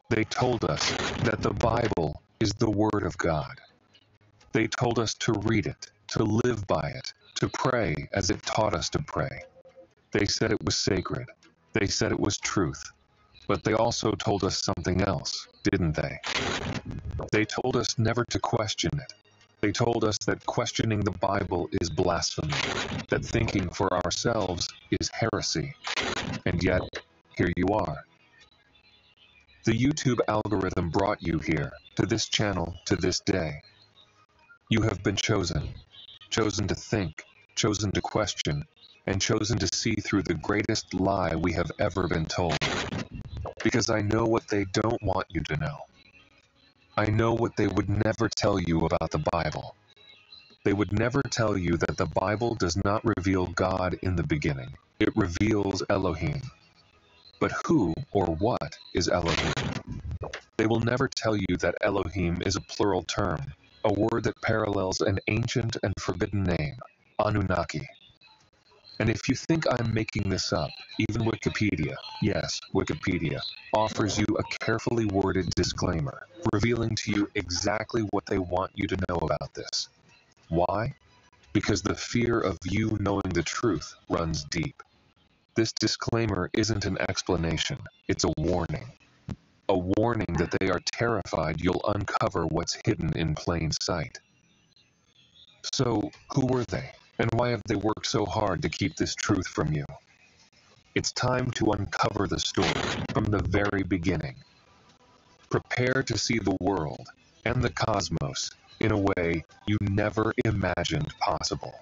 They told us that the Bible is the Word of God. They told us to read it, to live by it, to pray as it taught us to pray. They said it was sacred. They said it was truth. But they also told us something else, didn't they? They told us never to question it. They told us that questioning the Bible is blasphemy, that thinking for ourselves is heresy. And yet, here you are. The YouTube algorithm brought you here, to this channel, to this day. You have been chosen to think, chosen to question, and chosen to see through the greatest lie we have ever been told. Because I know what they don't want you to know. I know what they would never tell you about the Bible. They would never tell you that the Bible does not reveal God in the beginning. It reveals Elohim. But who or what is Elohim? They will never tell you that Elohim is a plural term, a word that parallels an ancient and forbidden name, Anunnaki. And if you think I'm making this up, even Wikipedia, yes, Wikipedia, offers you a carefully worded disclaimer, revealing to you exactly what they want you to know about this. Why? Because the fear of you knowing the truth runs deep. This disclaimer isn't an explanation, it's a warning. A warning that they are terrified you'll uncover what's hidden in plain sight. So, who were they? And why have they worked so hard to keep this truth from you? It's time to uncover the story from the very beginning. Prepare to see the world and the cosmos in a way you never imagined possible.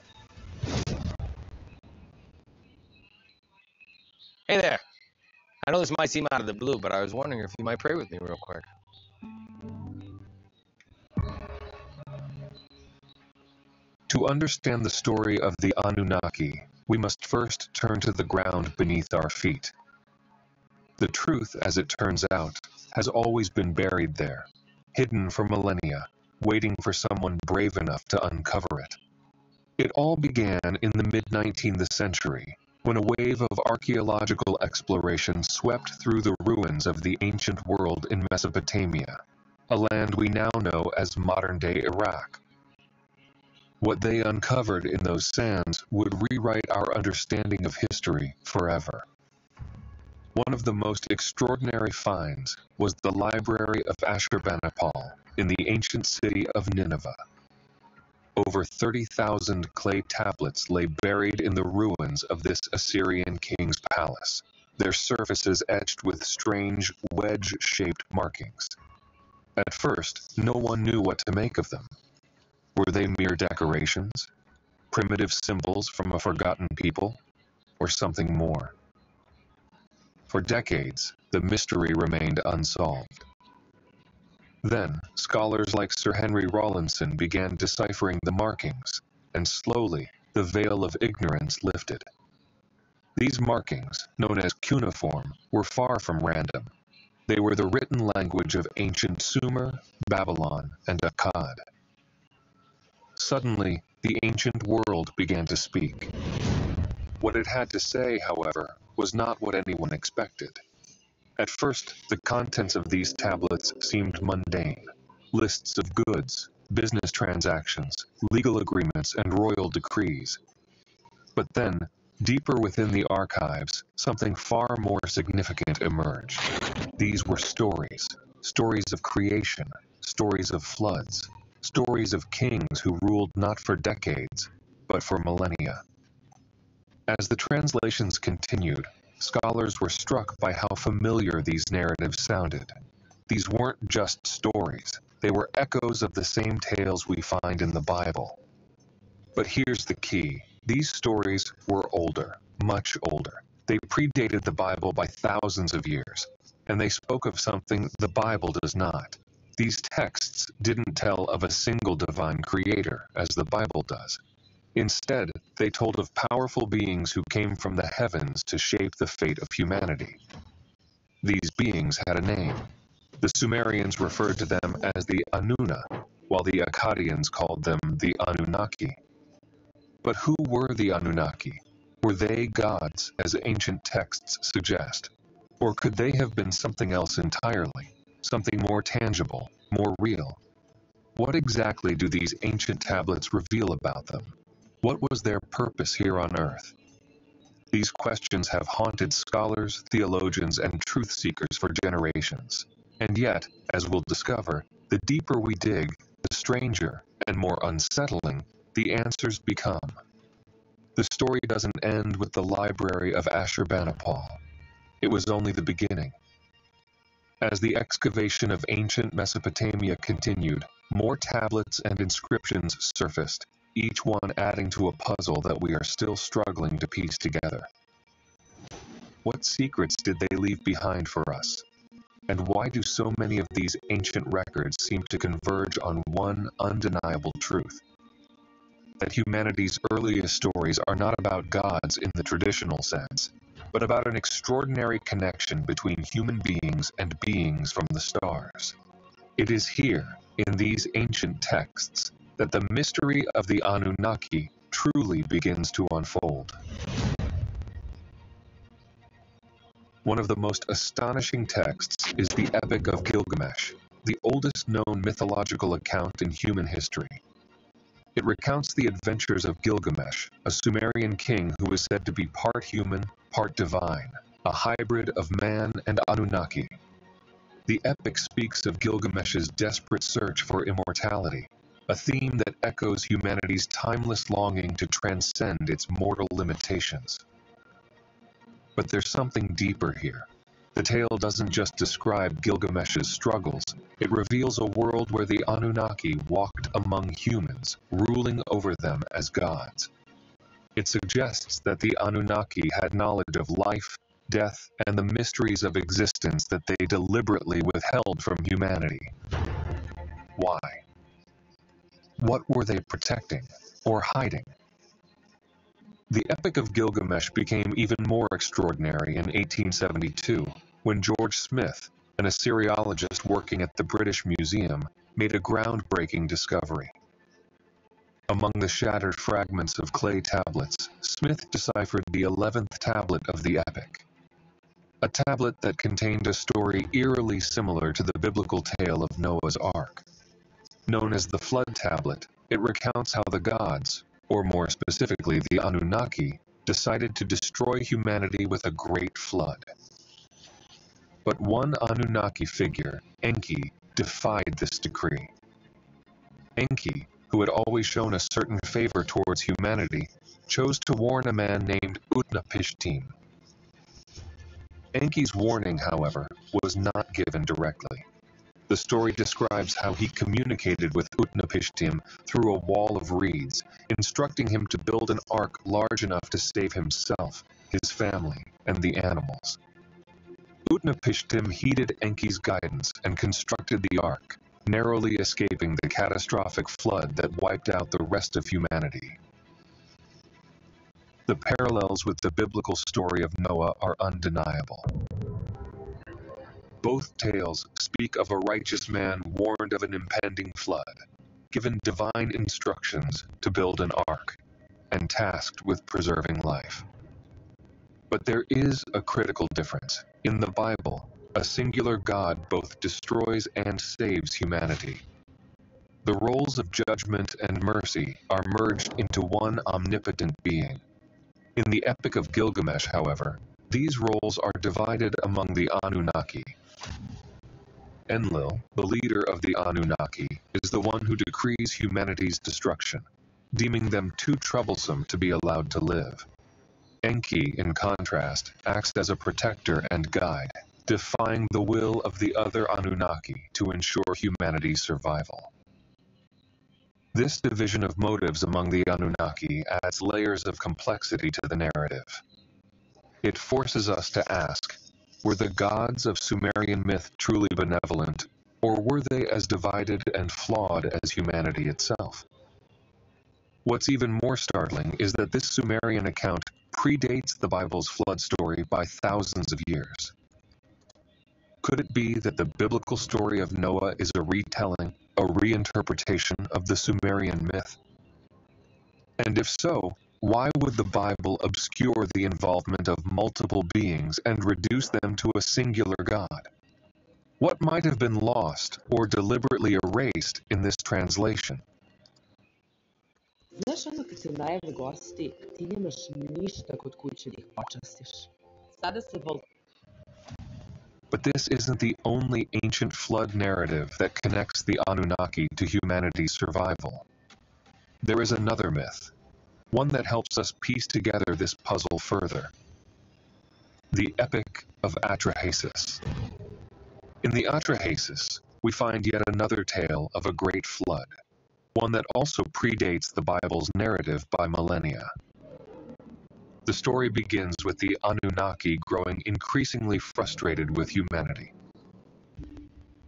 Hey there. I know this might seem out of the blue, but I was wondering if you might pray with me real quick. To understand the story of the Anunnaki, we must first turn to the ground beneath our feet. The truth, as it turns out, has always been buried there, hidden for millennia, waiting for someone brave enough to uncover it. It all began in the mid-19th century, when a wave of archaeological exploration swept through the ruins of the ancient world in Mesopotamia, a land we now know as modern-day Iraq. What they uncovered in those sands would rewrite our understanding of history forever. One of the most extraordinary finds was the library of Ashurbanipal in the ancient city of Nineveh. Over 30,000 clay tablets lay buried in the ruins of this Assyrian king's palace, their surfaces etched with strange wedge-shaped markings. At first, no one knew what to make of them. Were they mere decorations, primitive symbols from a forgotten people, or something more? For decades, the mystery remained unsolved. Then, scholars like Sir Henry Rawlinson began deciphering the markings, and slowly, the veil of ignorance lifted. These markings, known as cuneiform, were far from random. They were the written language of ancient Sumer, Babylon, and Akkad. Suddenly, the ancient world began to speak. What it had to say, however, was not what anyone expected. At first, the contents of these tablets seemed mundane. Lists of goods, business transactions, legal agreements, and royal decrees. But then, deeper within the archives, something far more significant emerged. These were stories. Stories of creation, stories of floods, stories of kings who ruled not for decades, but for millennia. As the translations continued, scholars were struck by how familiar these narratives sounded. These weren't just stories, they were echoes of the same tales we find in the Bible. But here's the key. These stories were older, much older. They predated the Bible by thousands of years, and they spoke of something the Bible does not. These texts didn't tell of a single divine creator, as the Bible does. Instead, they told of powerful beings who came from the heavens to shape the fate of humanity. These beings had a name. The Sumerians referred to them as the Anunna, while the Akkadians called them the Anunnaki. But who were the Anunnaki? Were they gods, as ancient texts suggest? Or could they have been something else entirely? something more tangible, more real. What exactly do these ancient tablets reveal about them? What was their purpose here on earth? These questions have haunted scholars, theologians, and truth seekers for generations. And yet, as we'll discover, the deeper we dig, the stranger and more unsettling the answers become. The story doesn't end with the library of Ashurbanipal. It was only the beginning. As the excavation of ancient Mesopotamia continued, more tablets and inscriptions surfaced, each one adding to a puzzle that we are still struggling to piece together. What secrets did they leave behind for us? And why do so many of these ancient records seem to converge on one undeniable truth? That humanity's earliest stories are not about gods in the traditional sense, but about an extraordinary connection between human beings and beings from the stars. It is here, in these ancient texts, that the mystery of the Anunnaki truly begins to unfold. One of the most astonishing texts is the Epic of Gilgamesh, the oldest known mythological account in human history. It recounts the adventures of Gilgamesh, a Sumerian king who is said to be part human, part divine, a hybrid of man and Anunnaki. The epic speaks of Gilgamesh's desperate search for immortality, a theme that echoes humanity's timeless longing to transcend its mortal limitations. But there's something deeper here. The tale doesn't just describe Gilgamesh's struggles, it reveals a world where the Anunnaki walked among humans, ruling over them as gods. It suggests that the Anunnaki had knowledge of life, death, and the mysteries of existence that they deliberately withheld from humanity. Why? What were they protecting or hiding? The Epic of Gilgamesh became even more extraordinary in 1872, when George Smith, an Assyriologist working at the British Museum, made a groundbreaking discovery. Among the shattered fragments of clay tablets, Smith deciphered the 11th tablet of the Epic. A tablet that contained a story eerily similar to the biblical tale of Noah's Ark. Known as the Flood Tablet, it recounts how the gods, or more specifically the Anunnaki, decided to destroy humanity with a great flood. But one Anunnaki figure, Enki, defied this decree. Enki, who had always shown a certain favor towards humanity, chose to warn a man named Utnapishtim. Enki's warning, however, was not given directly. The story describes how he communicated with Utnapishtim through a wall of reeds, instructing him to build an ark large enough to save himself, his family, and the animals. Utnapishtim heeded Enki's guidance and constructed the ark, narrowly escaping the catastrophic flood that wiped out the rest of humanity. The parallels with the biblical story of Noah are undeniable. Both tales speak of a righteous man warned of an impending flood, given divine instructions to build an ark, and tasked with preserving life. But there is a critical difference. In the Bible, a singular God both destroys and saves humanity. The roles of judgment and mercy are merged into one omnipotent being. In the Epic of Gilgamesh, however, these roles are divided among the Anunnaki. Enlil, the leader of the Anunnaki, is the one who decrees humanity's destruction, deeming them too troublesome to be allowed to live. Enki, in contrast, acts as a protector and guide, defying the will of the other Anunnaki to ensure humanity's survival. This division of motives among the Anunnaki adds layers of complexity to the narrative. It forces us to ask, were the gods of Sumerian myth truly benevolent, or were they as divided and flawed as humanity itself? What's even more startling is that this Sumerian account predates the Bible's flood story by thousands of years. Could it be that the biblical story of Noah is a retelling, a reinterpretation of the Sumerian myth? And if so, why would the Bible obscure the involvement of multiple beings and reduce them to a singular God? What might have been lost or deliberately erased in this translation? Znaš ono kad se najave gosti, ti nemaš ništa kod kuće da ih počastiš. Sada se But this isn't the only ancient flood narrative that connects the Anunnaki to humanity's survival. There is another myth, one that helps us piece together this puzzle further. The Epic of Atrahasis. In the Atrahasis, we find yet another tale of a great flood, one that also predates the Bible's narrative by millennia. The story begins with the Anunnaki growing increasingly frustrated with humanity.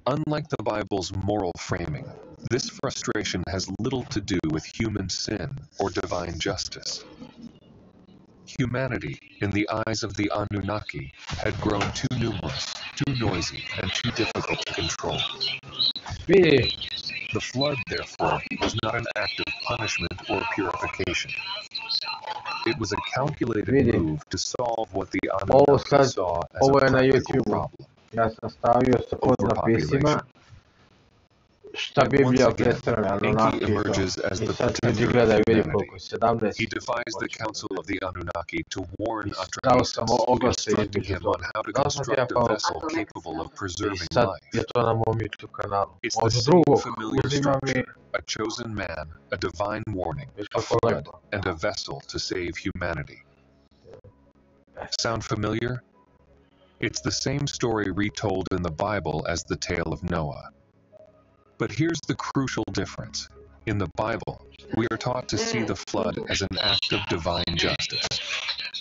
Unlike the Bible's moral framing, this frustration has little to do with human sin or divine justice. Humanity, in the eyes of the Anunnaki, had grown too numerous, too noisy, and too difficult to control. The flood, therefore, was not an act of punishment or purification. It was a calculated move to solve what the Anunnaki saw as a practical problem. Ja sam stavio sa podnapisima šta Biblija predstavlja Anunnaki i sad ljudi gledaju, vidi koliko, 17. He defies the council of the Anunnaki to warn Dao sam Atrahasis, oglase instructing između him toga. on how to Dao sam ti ja construct a pa vessel capable of i preserving sad life. je to na mom YouTube kanalu. It's the Od same drugog familiar uzimam i structure, a chosen man, a divine warning, viš a kako flood, lepo. and a vessel to save humanity. Sound familiar? It's the same story retold in the Bible as the tale of Noah. But here's the crucial difference. In the Bible, we are taught to see the flood as an act of divine justice.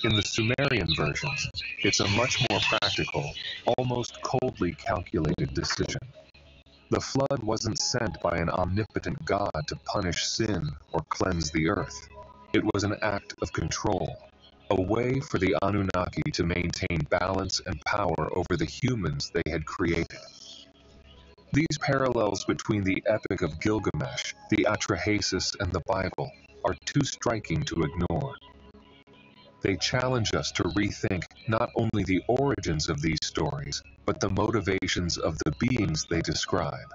In the Sumerian versions, it's a much more practical, almost coldly calculated decision. The flood wasn't sent by an omnipotent God to punish sin or cleanse the earth. It was an act of control, a way for the Anunnaki to maintain balance and power over the humans they had created. These parallels between the Epic of Gilgamesh, the Atrahasis, and the Bible are too striking to ignore. They challenge us to rethink not only the origins of these stories, but the motivations of the beings they describe.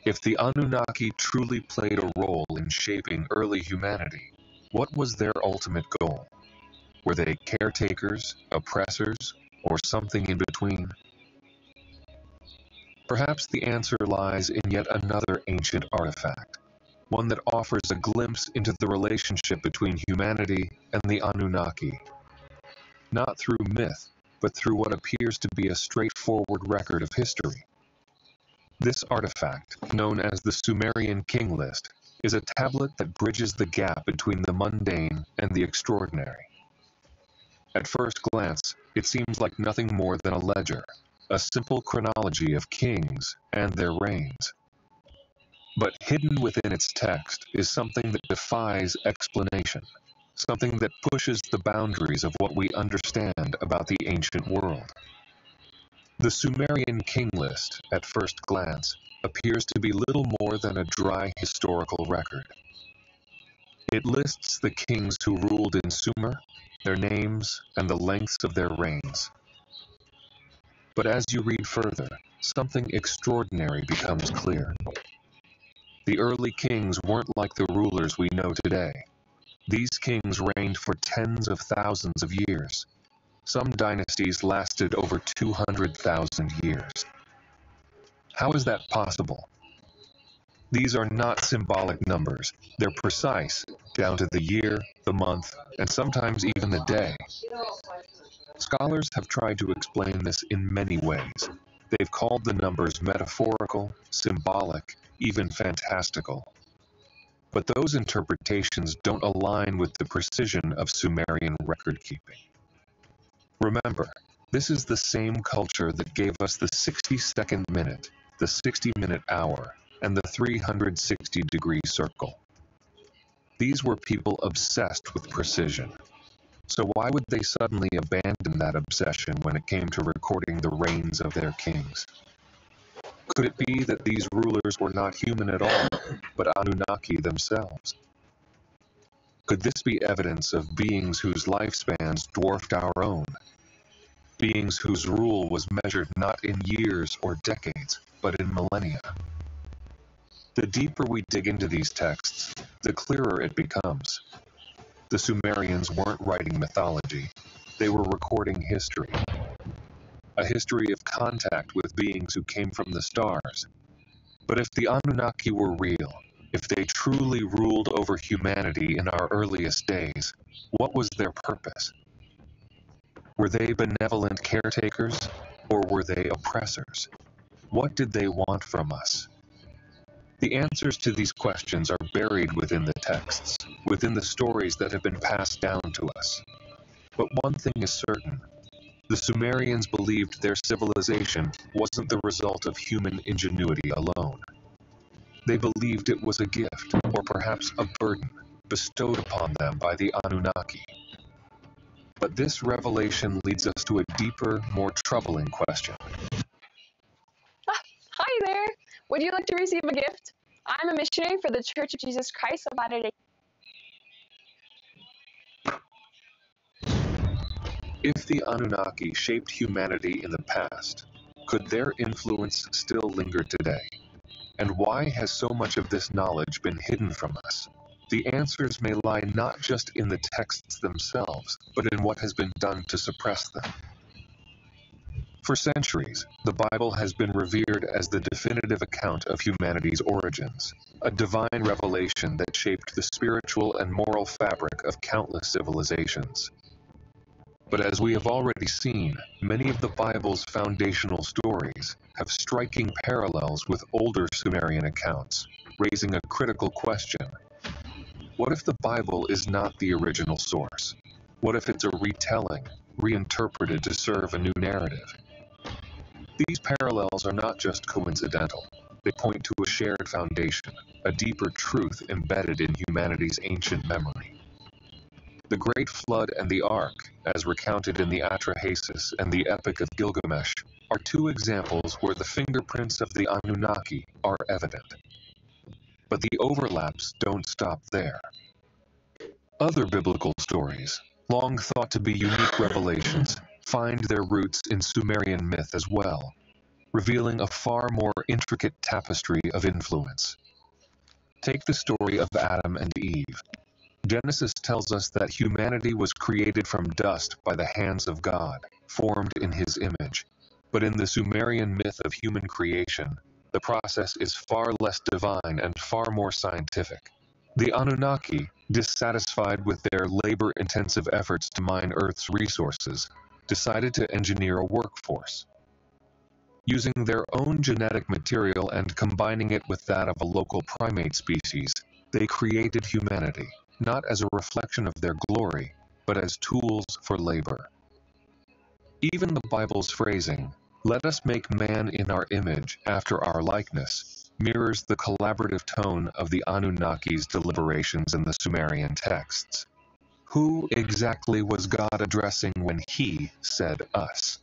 If the Anunnaki truly played a role in shaping early humanity, what was their ultimate goal? Were they caretakers, oppressors, or something in between? Perhaps the answer lies in yet another ancient artifact, one that offers a glimpse into the relationship between humanity and the Anunnaki. Not through myth, but through what appears to be a straightforward record of history. This artifact, known as the Sumerian King List, is a tablet that bridges the gap between the mundane and the extraordinary. At first glance, it seems like nothing more than a ledger, a simple chronology of kings and their reigns. But hidden within its text is something that defies explanation, something that pushes the boundaries of what we understand about the ancient world. The Sumerian King List, at first glance, appears to be little more than a dry historical record. It lists the kings who ruled in Sumer, their names, and the lengths of their reigns. But as you read further, something extraordinary becomes clear. The early kings weren't like the rulers we know today. These kings reigned for tens of thousands of years. Some dynasties lasted over 200,000 years. How is that possible? These are not symbolic numbers. They're precise, down to the year, the month, and sometimes even the day. Scholars have tried to explain this in many ways. They've called the numbers metaphorical, symbolic, even fantastical. But those interpretations don't align with the precision of Sumerian record-keeping. Remember, this is the same culture that gave us the 60-second minute, the 60-minute hour, and the 360-degree circle. These were people obsessed with precision. So why would they suddenly abandon that obsession when it came to recording the reigns of their kings? Could it be that these rulers were not human at all, but Anunnaki themselves? Could this be evidence of beings whose lifespans dwarfed our own? beings whose rule was measured not in years or decades, but in millennia. The deeper we dig into these texts, the clearer it becomes. The Sumerians weren't writing mythology, they were recording history. A history of contact with beings who came from the stars. But if the Anunnaki were real, if they truly ruled over humanity in our earliest days, what was their purpose? Were they benevolent caretakers, or were they oppressors? What did they want from us? The answers to these questions are buried within the texts, within the stories that have been passed down to us. But one thing is certain. The Sumerians believed their civilization wasn't the result of human ingenuity alone. They believed it was a gift, or perhaps a burden, bestowed upon them by the Anunnaki. But this revelation leads us to a deeper, more troubling question. Hi there! Would you like to receive a gift? I'm a missionary for the Church of Jesus Christ of Latter-day. If the Anunnaki shaped humanity in the past, could their influence still linger today? And why has so much of this knowledge been hidden from us? The answers may lie not just in the texts themselves, but in what has been done to suppress them. For centuries, the Bible has been revered as the definitive account of humanity's origins, a divine revelation that shaped the spiritual and moral fabric of countless civilizations. But as we have already seen, many of the Bible's foundational stories have striking parallels with older Sumerian accounts, raising a critical question. What if the Bible is not the original source? What if it's a retelling, reinterpreted to serve a new narrative? These parallels are not just coincidental. They point to a shared foundation, a deeper truth embedded in humanity's ancient memory. The Great Flood and the Ark, as recounted in the Atrahasis and the Epic of Gilgamesh, are two examples where the fingerprints of the Anunnaki are evident. But the overlaps don't stop there. Other biblical stories, long thought to be unique revelations, find their roots in Sumerian myth as well, revealing a far more intricate tapestry of influence. Take the story of Adam and Eve. Genesis tells us that humanity was created from dust by the hands of God, formed in His image. But in the Sumerian myth of human creation, the process is far less divine and far more scientific. The Anunnaki, dissatisfied with their labor-intensive efforts to mine Earth's resources, decided to engineer a workforce. Using their own genetic material and combining it with that of a local primate species, they created humanity, not as a reflection of their glory, but as tools for labor. Even the Bible's phrasing, "Let us make man in our image, after our likeness," mirrors the collaborative tone of the Anunnaki's deliberations in the Sumerian texts. Who exactly was God addressing when He said us?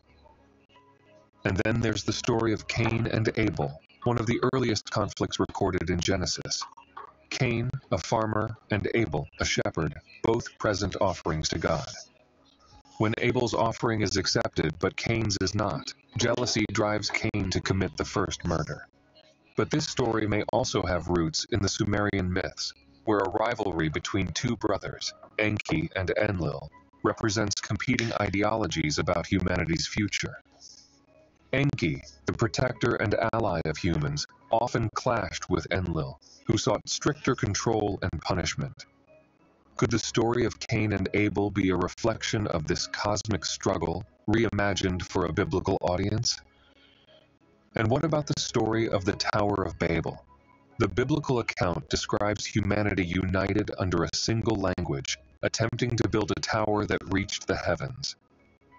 And then there's the story of Cain and Abel, one of the earliest conflicts recorded in Genesis. Cain, a farmer, and Abel, a shepherd, both present offerings to God. When Abel's offering is accepted but Cain's is not, jealousy drives Cain to commit the first murder. But this story may also have roots in the Sumerian myths, where a rivalry between two brothers, Enki and Enlil, represents competing ideologies about humanity's future. Enki, the protector and ally of humans, often clashed with Enlil, who sought stricter control and punishment. Could the story of Cain and Abel be a reflection of this cosmic struggle, reimagined for a biblical audience? And what about the story of the Tower of Babel? The biblical account describes humanity united under a single language, attempting to build a tower that reached the heavens.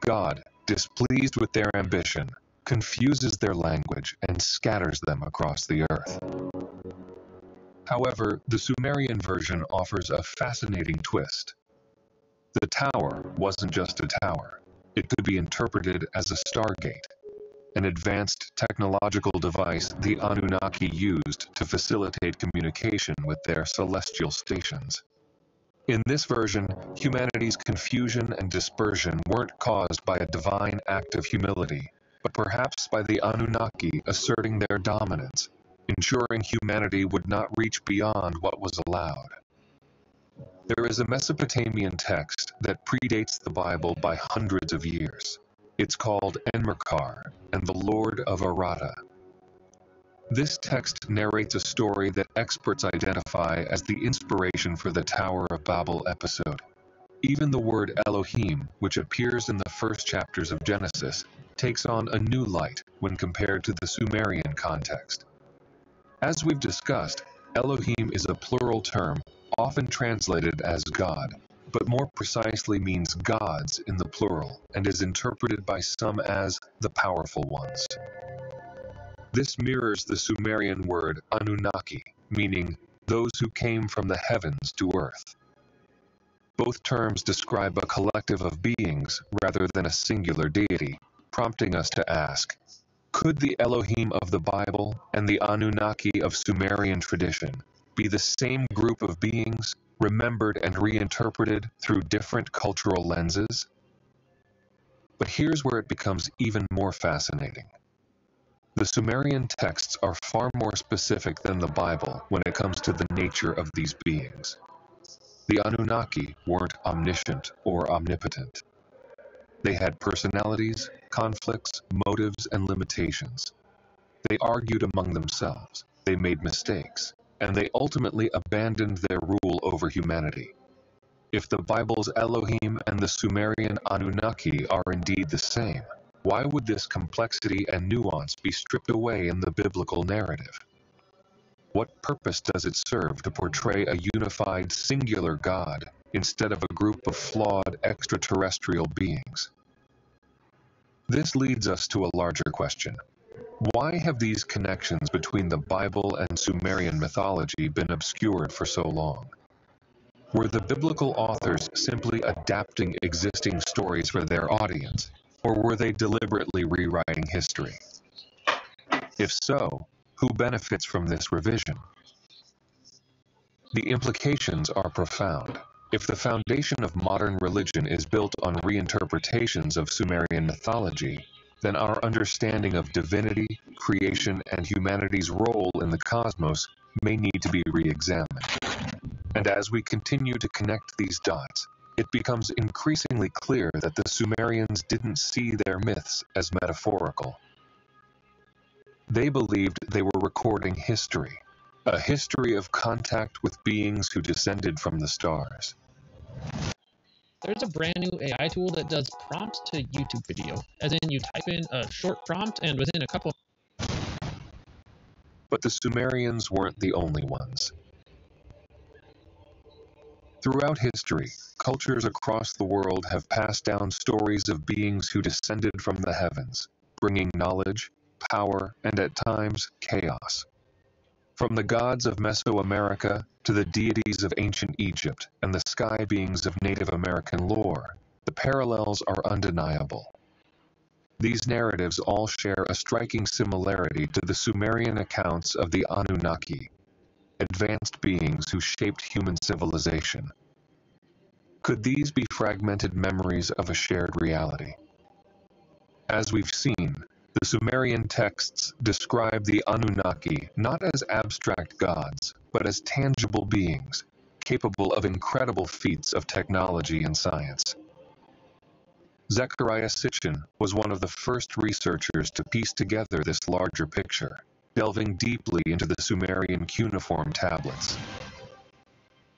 God, displeased with their ambition, confuses their language and scatters them across the earth. However, the Sumerian version offers a fascinating twist. The tower wasn't just a tower. It could be interpreted as a stargate, an advanced technological device the Anunnaki used to facilitate communication with their celestial stations. In this version, humanity's confusion and dispersion weren't caused by a divine act of humility, but perhaps by the Anunnaki asserting their dominance, ensuring humanity would not reach beyond what was allowed. There is a Mesopotamian text that predates the Bible by hundreds of years. It's called Enmerkar and the Lord of Arata. This text narrates a story that experts identify as the inspiration for the Tower of Babel episode. Even the word Elohim, which appears in the first chapters of Genesis, takes on a new light when compared to the Sumerian context. As we've discussed, Elohim is a plural term, often translated as God, but more precisely means gods in the plural and is interpreted by some as the powerful ones. This mirrors the Sumerian word Anunnaki, meaning those who came from the heavens to earth. Both terms describe a collective of beings rather than a singular deity, prompting us to ask, could the Elohim of the Bible and the Anunnaki of Sumerian tradition be the same group of beings, remembered and reinterpreted through different cultural lenses? But here's where it becomes even more fascinating. The Sumerian texts are far more specific than the Bible when it comes to the nature of these beings. The Anunnaki weren't omniscient or omnipotent. They had personalities, conflicts, motives, and limitations. They argued among themselves, they made mistakes, and they ultimately abandoned their rule over humanity. If the Bible's Elohim and the Sumerian Anunnaki are indeed the same, why would this complexity and nuance be stripped away in the biblical narrative? What purpose does it serve to portray a unified, singular God instead of a group of flawed, extraterrestrial beings? This leads us to a larger question. Why have these connections between the Bible and Sumerian mythology been obscured for so long? Were the biblical authors simply adapting existing stories for their audience, or were they deliberately rewriting history? If so, who benefits from this revision? The implications are profound. If the foundation of modern religion is built on reinterpretations of Sumerian mythology, then our understanding of divinity, creation, and humanity's role in the cosmos may need to be re-examined. And as we continue to connect these dots, it becomes increasingly clear that the Sumerians didn't see their myths as metaphorical. They believed they were recording history, a history of contact with beings who descended from the stars. There's a brand new AI tool that does prompt to YouTube video, as in you type in a short prompt and within a couple. But the Sumerians weren't the only ones. Throughout history, cultures across the world have passed down stories of beings who descended from the heavens, bringing knowledge, power, and at times, chaos. From the gods of Mesoamerica to the deities of ancient Egypt and the sky beings of Native American lore, the parallels are undeniable. These narratives all share a striking similarity to the Sumerian accounts of the Anunnaki, advanced beings who shaped human civilization. Could these be fragmented memories of a shared reality? As we've seen, the Sumerian texts describe the Anunnaki not as abstract gods, but as tangible beings, capable of incredible feats of technology and science. Zecharia Sitchin was one of the first researchers to piece together this larger picture, delving deeply into the Sumerian cuneiform tablets.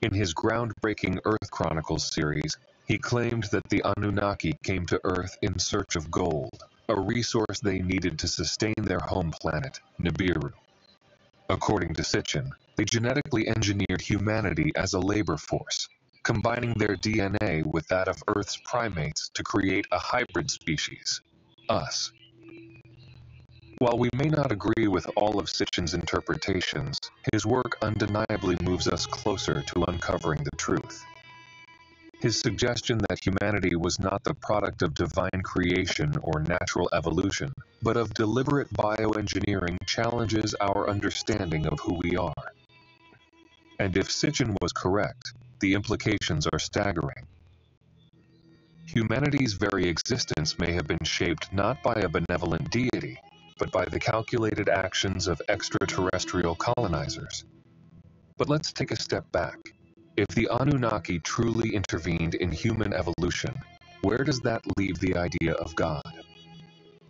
In his groundbreaking Earth Chronicles series, he claimed that the Anunnaki came to Earth in search of gold, a resource they needed to sustain their home planet, Nibiru. According to Sitchin, they genetically engineered humanity as a labor force, combining their DNA with that of Earth's primates to create a hybrid species, us. While we may not agree with all of Sitchin's interpretations, his work undeniably moves us closer to uncovering the truth. His suggestion that humanity was not the product of divine creation or natural evolution, but of deliberate bioengineering challenges our understanding of who we are. And if Sitchin was correct, the implications are staggering. Humanity's very existence may have been shaped not by a benevolent deity, but by the calculated actions of extraterrestrial colonizers. But let's take a step back. If the Anunnaki truly intervened in human evolution, where does that leave the idea of God?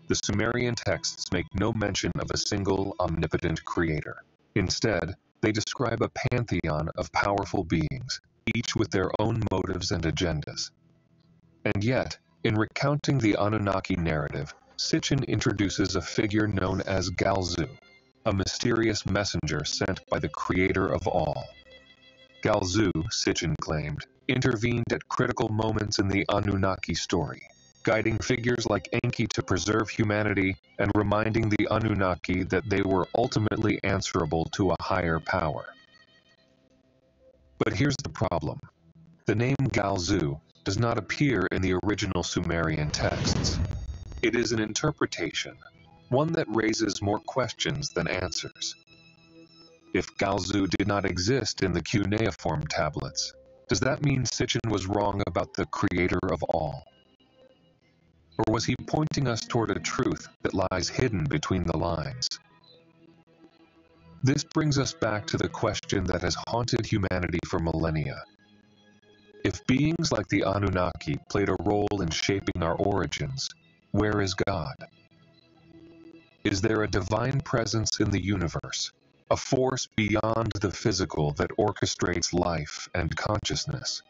The Sumerian texts make no mention of a single omnipotent creator. Instead, they describe a pantheon of powerful beings, each with their own motives and agendas. And yet, in recounting the Anunnaki narrative, Sitchin introduces a figure known as Galzu, a mysterious messenger sent by the creator of all. Galzu, Sitchin claimed, intervened at critical moments in the Anunnaki story, guiding figures like Enki to preserve humanity and reminding the Anunnaki that they were ultimately answerable to a higher power. But here's the problem. The name Galzu does not appear in the original Sumerian texts. It is an interpretation, one that raises more questions than answers. If Galzu did not exist in the cuneiform tablets, does that mean Sitchin was wrong about the creator of all? Or was he pointing us toward a truth that lies hidden between the lines? This brings us back to the question that has haunted humanity for millennia. If beings like the Anunnaki played a role in shaping our origins, where is God? Is there a divine presence in the universe, a force beyond the physical that orchestrates life and consciousness?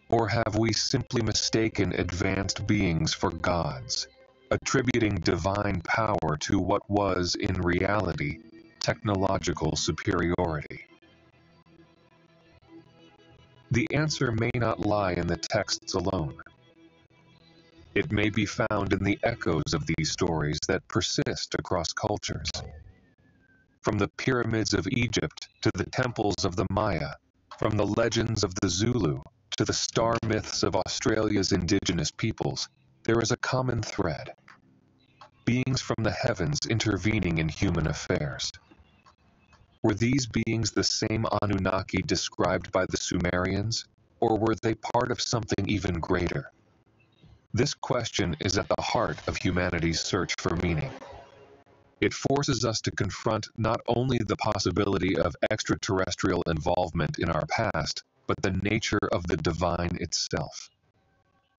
Or have we simply mistaken advanced beings for gods, attributing divine power to what was, in reality, technological superiority? The answer may not lie in the texts alone. It may be found in the echoes of these stories that persist across cultures. From the pyramids of Egypt to the temples of the Maya, from the legends of the Zulu to the star myths of Australia's indigenous peoples, there is a common thread: beings from the heavens intervening in human affairs. Were these beings the same Anunnaki described by the Sumerians, or were they part of something even greater? This question is at the heart of humanity's search for meaning. It forces us to confront not only the possibility of extraterrestrial involvement in our past, but the nature of the divine itself.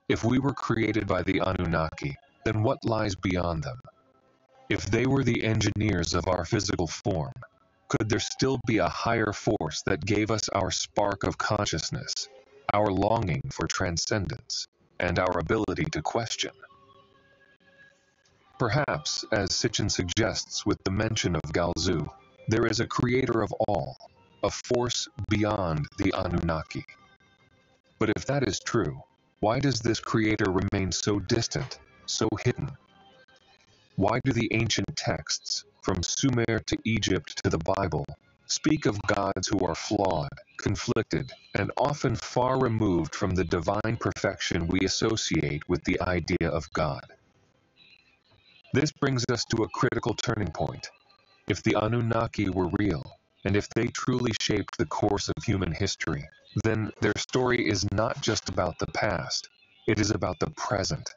If we were created by the Anunnaki, then what lies beyond them? If they were the engineers of our physical form, could there still be a higher force that gave us our spark of consciousness, our longing for transcendence, and our ability to question? Perhaps, as Sitchin suggests with the mention of Galzu, there is a creator of all, a force beyond the Anunnaki. But if that is true, why does this creator remain so distant, so hidden? Why do the ancient texts, from Sumer to Egypt to the Bible, speak of gods who are flawed, conflicted, and often far removed from the divine perfection we associate with the idea of God? This brings us to a critical turning point. If the Anunnaki were real, and if they truly shaped the course of human history, then their story is not just about the past, it is about the present.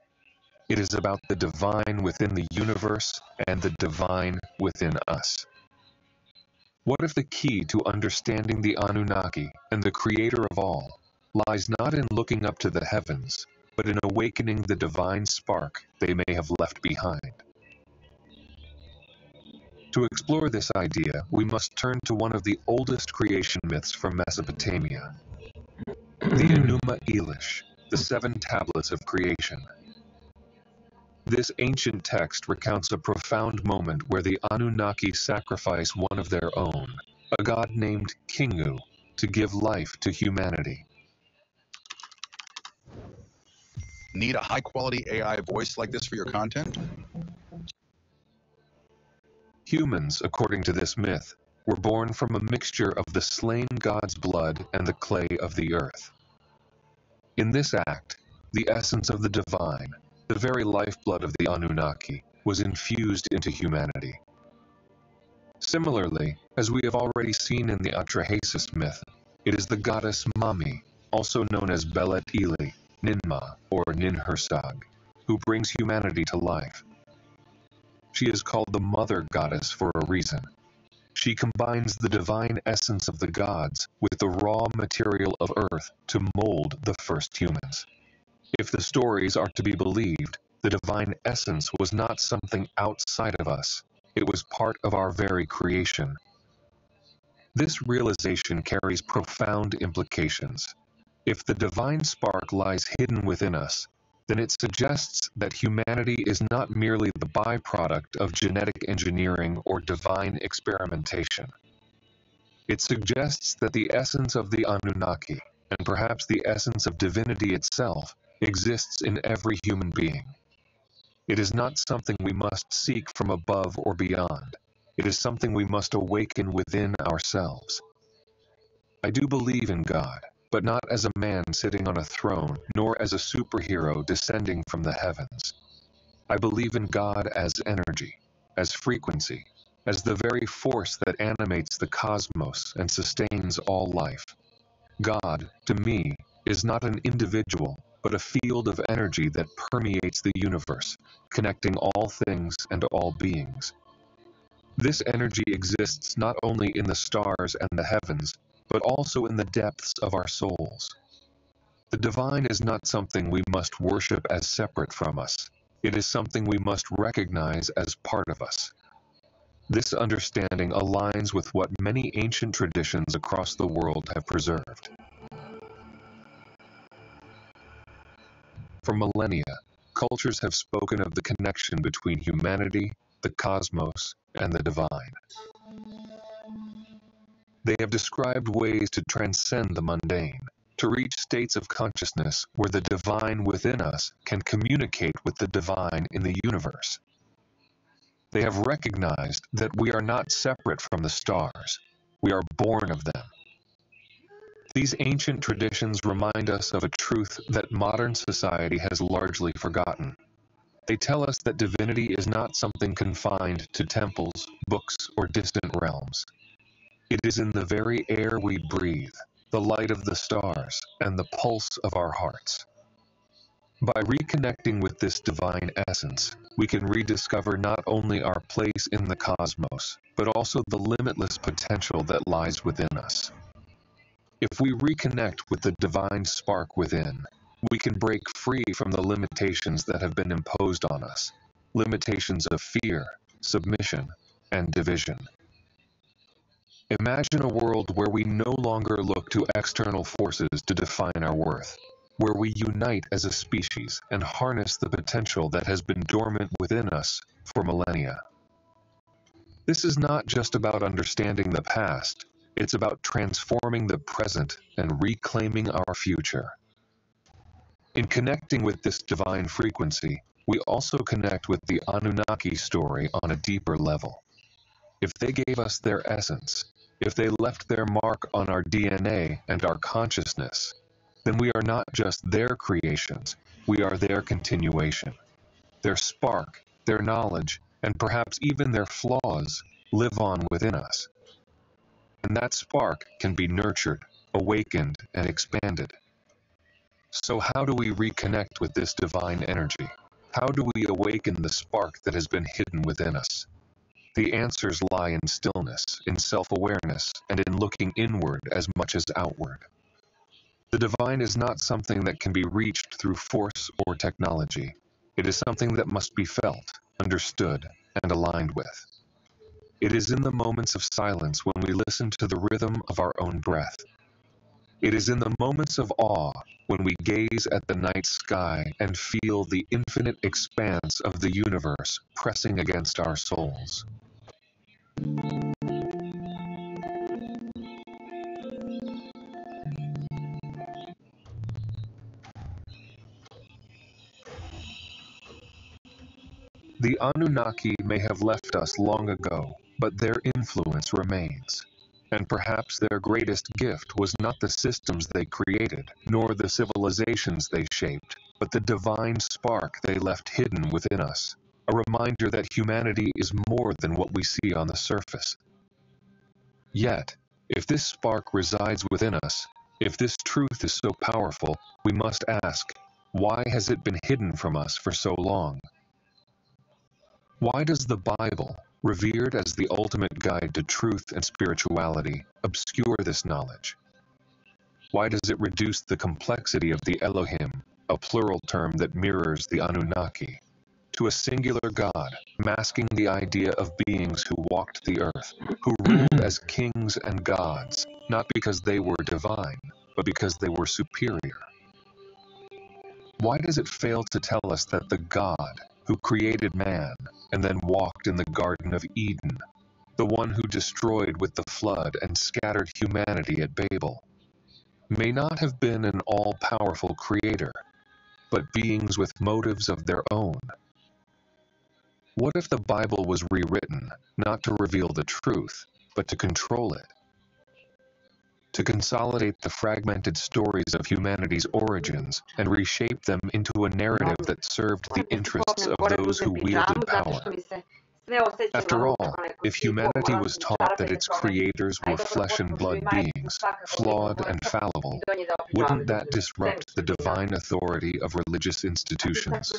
It is about the divine within the universe and the divine within us. What if the key to understanding the Anunnaki and the creator of all lies not in looking up to the heavens, but in awakening the divine spark they may have left behind? To explore this idea, we must turn to one of the oldest creation myths from Mesopotamia, the Enuma Elish, the 7 tablets of creation. This ancient text recounts a profound moment where the Anunnaki sacrifice one of their own, a god named Kingu, to give life to humanity. Need a high-quality AI voice like this for your content? Humans, according to this myth, were born from a mixture of the slain god's blood and the clay of the earth. In this act, the essence of the divine, the very lifeblood of the Anunnaki, was infused into humanity. Similarly, as we have already seen in the Atrahasis myth, It is the goddess Mami, also known as Belet Ili, Ninma, or Ninhursag, who brings humanity to life. She is called the Mother Goddess for a reason. She combines the divine essence of the gods with the raw material of earth to mold the first humans. If the stories are to be believed, the divine essence was not something outside of us. It was part of our very creation. This realization carries profound implications. If the divine spark lies hidden within us, then it suggests that humanity is not merely the byproduct of genetic engineering or divine experimentation. It suggests that the essence of the Anunnaki, and perhaps the essence of divinity itself, exists in every human being. It is not something we must seek from above or beyond. It is something we must awaken within ourselves. I do believe in God, but not as a man sitting on a throne, nor as a superhero descending from the heavens. I believe in God as energy, as frequency, as the very force that animates the cosmos and sustains all life. God, to me, is not an individual, but a field of energy that permeates the universe, connecting all things and all beings. This energy exists not only in the stars and the heavens, but also in the depths of our souls. The divine is not something we must worship as separate from us. It is something we must recognize as part of us. This understanding aligns with what many ancient traditions across the world have preserved. For millennia, cultures have spoken of the connection between humanity, the cosmos, and the divine. They have described ways to transcend the mundane, to reach states of consciousness where the divine within us can communicate with the divine in the universe. They have recognized that we are not separate from the stars. We are born of them. These ancient traditions remind us of a truth that modern society has largely forgotten. They tell us that divinity is not something confined to temples, books, or distant realms. It is in the very air we breathe, the light of the stars, and the pulse of our hearts. By reconnecting with this divine essence, we can rediscover not only our place in the cosmos, but also the limitless potential that lies within us. If we reconnect with the divine spark within, we can break free from the limitations that have been imposed on us, limitations of fear, submission, and division. Imagine a world where we no longer look to external forces to define our worth, where we unite as a species and harness the potential that has been dormant within us for millennia. This is not just about understanding the past, it's about transforming the present and reclaiming our future. In connecting with this divine frequency, we also connect with the Anunnaki story on a deeper level. If they gave us their essence, if they left their mark on our DNA and our consciousness, then we are not just their creations, we are their continuation. Their spark, their knowledge, and perhaps even their flaws live on within us. And that spark can be nurtured, awakened, and expanded. So how do we reconnect with this divine energy? How do we awaken the spark that has been hidden within us? The answers lie in stillness, in self-awareness, and in looking inward as much as outward. The divine is not something that can be reached through force or technology. It is something that must be felt, understood, and aligned with. It is in the moments of silence when we listen to the rhythm of our own breath. It is in the moments of awe when we gaze at the night sky and feel the infinite expanse of the universe pressing against our souls. The Anunnaki may have left us long ago, but their influence remains. And perhaps their greatest gift was not the systems they created, nor the civilizations they shaped, but the divine spark they left hidden within us, a reminder that humanity is more than what we see on the surface. Yet, If this spark resides within us, if this truth is so powerful, we must ask, why has it been hidden from us for so long? Why does the Bible, revered as the ultimate guide to truth and spirituality, obscure this knowledge? Why does it reduce the complexity of the Elohim, a plural term that mirrors the Anunnaki, to a singular God, masking the idea of beings who walked the earth, who ruled as kings and gods, not because they were divine, but because they were superior? Why does it fail to tell us that the God who created man and then walked in the Garden of Eden, the one who destroyed with the flood and scattered humanity at Babel, may not have been an all-powerful creator, but beings with motives of their own? What if the Bible was rewritten not to reveal the truth, but to control it? To consolidate the fragmented stories of humanity's origins and reshape them into a narrative that served the interests of those who wielded power. After all, if humanity was taught that its creators were flesh and blood beings, flawed and fallible, wouldn't that disrupt the divine authority of religious institutions?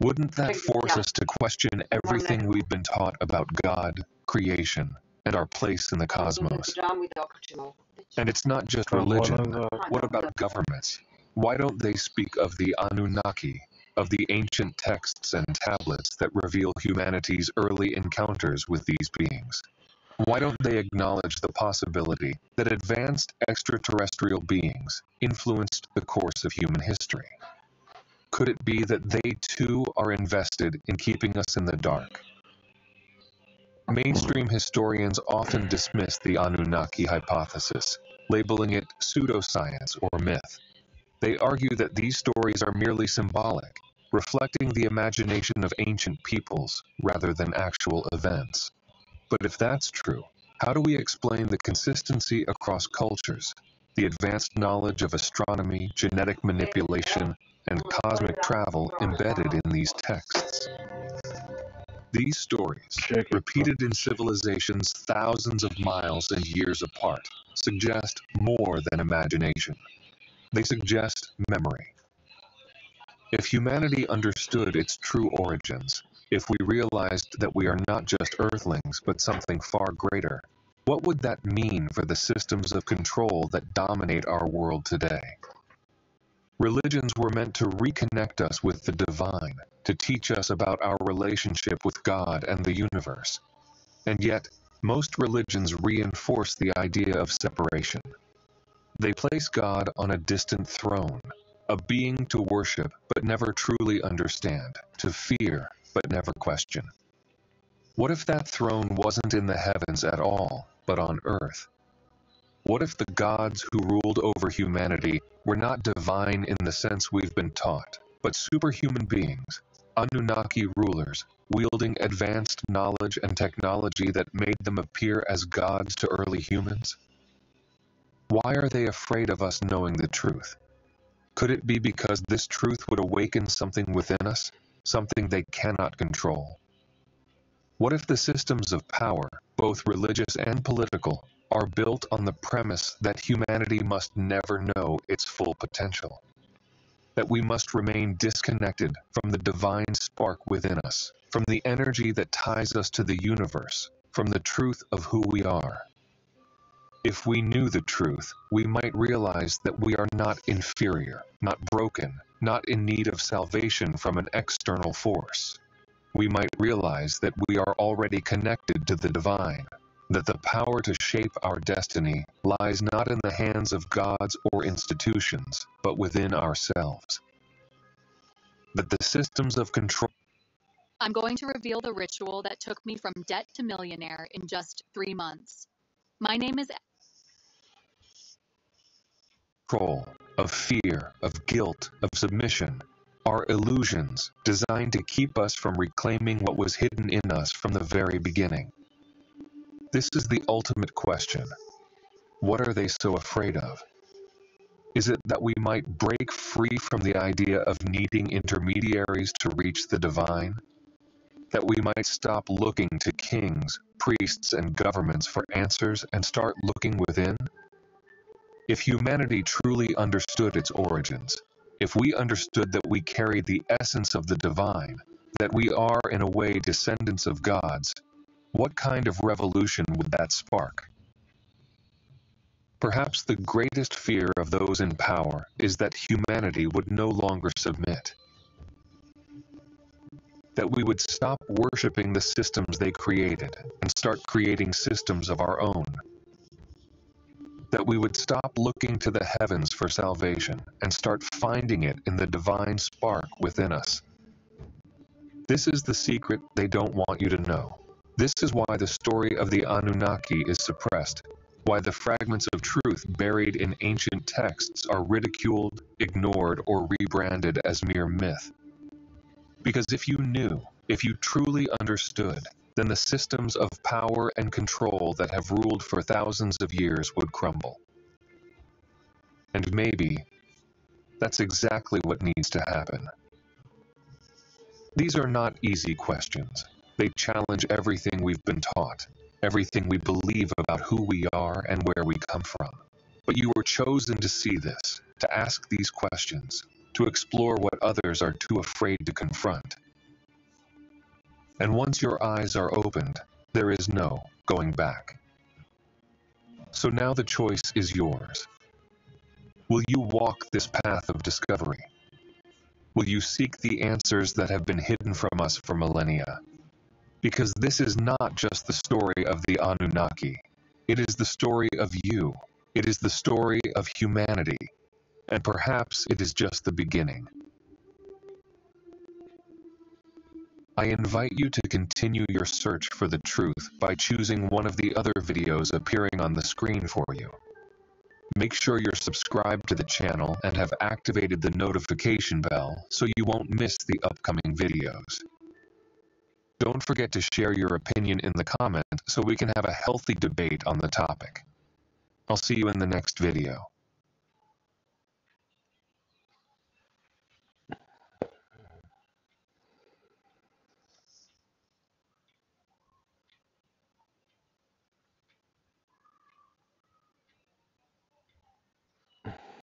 Wouldn't that force us to question everything we've been taught about God, creation, and our place in the cosmos? And it's not just religion. What about governments? Why don't they speak of the Anunnaki, of the ancient texts and tablets that reveal humanity's early encounters with these beings? Why don't they acknowledge the possibility that advanced extraterrestrial beings influenced the course of human history? Could it be that they too are invested in keeping us in the dark? Mainstream historians often dismiss the Anunnaki hypothesis, labeling it pseudoscience or myth. They argue that these stories are merely symbolic, reflecting the imagination of ancient peoples rather than actual events. But if that's true, how do we explain the consistency across cultures, the advanced knowledge of astronomy, genetic manipulation, and cosmic travel embedded in these texts? These stories, repeated in civilizations thousands of miles and years apart, suggest more than imagination. They suggest memory. If humanity understood its true origins, if we realized that we are not just earthlings but something far greater, what would that mean for the systems of control that dominate our world today? Religions were meant to reconnect us with the divine, to teach us about our relationship with God and the universe. And yet, most religions reinforce the idea of separation. They place God on a distant throne, a being to worship but never truly understand, to fear but never question. What if that throne wasn't in the heavens at all, but on earth? What if the gods who ruled over humanity were not divine in the sense we've been taught, but superhuman beings, Anunnaki rulers, wielding advanced knowledge and technology that made them appear as gods to early humans? Why are they afraid of us knowing the truth? Could it be because this truth would awaken something within us, something they cannot control? What if the systems of power, both religious and political, are built on the premise that humanity must never know its full potential? That we must remain disconnected from the divine spark within us, from the energy that ties us to the universe, from the truth of who we are? If we knew the truth, we might realize that we are not inferior, not broken, not in need of salvation from an external force. We might realize that we are already connected to the divine, that the power to shape our destiny lies not in the hands of gods or institutions, but within ourselves. That the systems of control... I'm going to reveal the ritual that took me from debt to millionaire in just 3 months. My name is... Control, of fear, of guilt, of submission, are illusions designed to keep us from reclaiming what was hidden in us from the very beginning. This is the ultimate question. What are they so afraid of? Is it that we might break free from the idea of needing intermediaries to reach the divine? That we might stop looking to kings, priests, and governments for answers and start looking within? If humanity truly understood its origins, if we understood that we carry the essence of the divine, that we are in a way descendants of gods, what kind of revolution would that spark? Perhaps the greatest fear of those in power is that humanity would no longer submit. That we would stop worshiping the systems they created and start creating systems of our own. That we would stop looking to the heavens for salvation and start finding it in the divine spark within us. This is the secret they don't want you to know. This is why the story of the Anunnaki is suppressed, why the fragments of truth buried in ancient texts are ridiculed, ignored, or rebranded as mere myth. Because if you knew, if you truly understood, then the systems of power and control that have ruled for thousands of years would crumble. And maybe that's exactly what needs to happen. These are not easy questions. They challenge everything we've been taught, everything we believe about who we are and where we come from. But you were chosen to see this, to ask these questions, to explore what others are too afraid to confront. And once your eyes are opened, there is no going back. So now the choice is yours. Will you walk this path of discovery? Will you seek the answers that have been hidden from us for millennia? Because this is not just the story of the Anunnaki. It is the story of you. It is the story of humanity. And perhaps it is just the beginning. I invite you to continue your search for the truth by choosing one of the other videos appearing on the screen for you. Make sure you're subscribed to the channel and have activated the notification bell so you won't miss the upcoming videos. Don't forget to share your opinion in the comment so we can have a healthy debate on the topic. I'll see you in the next video.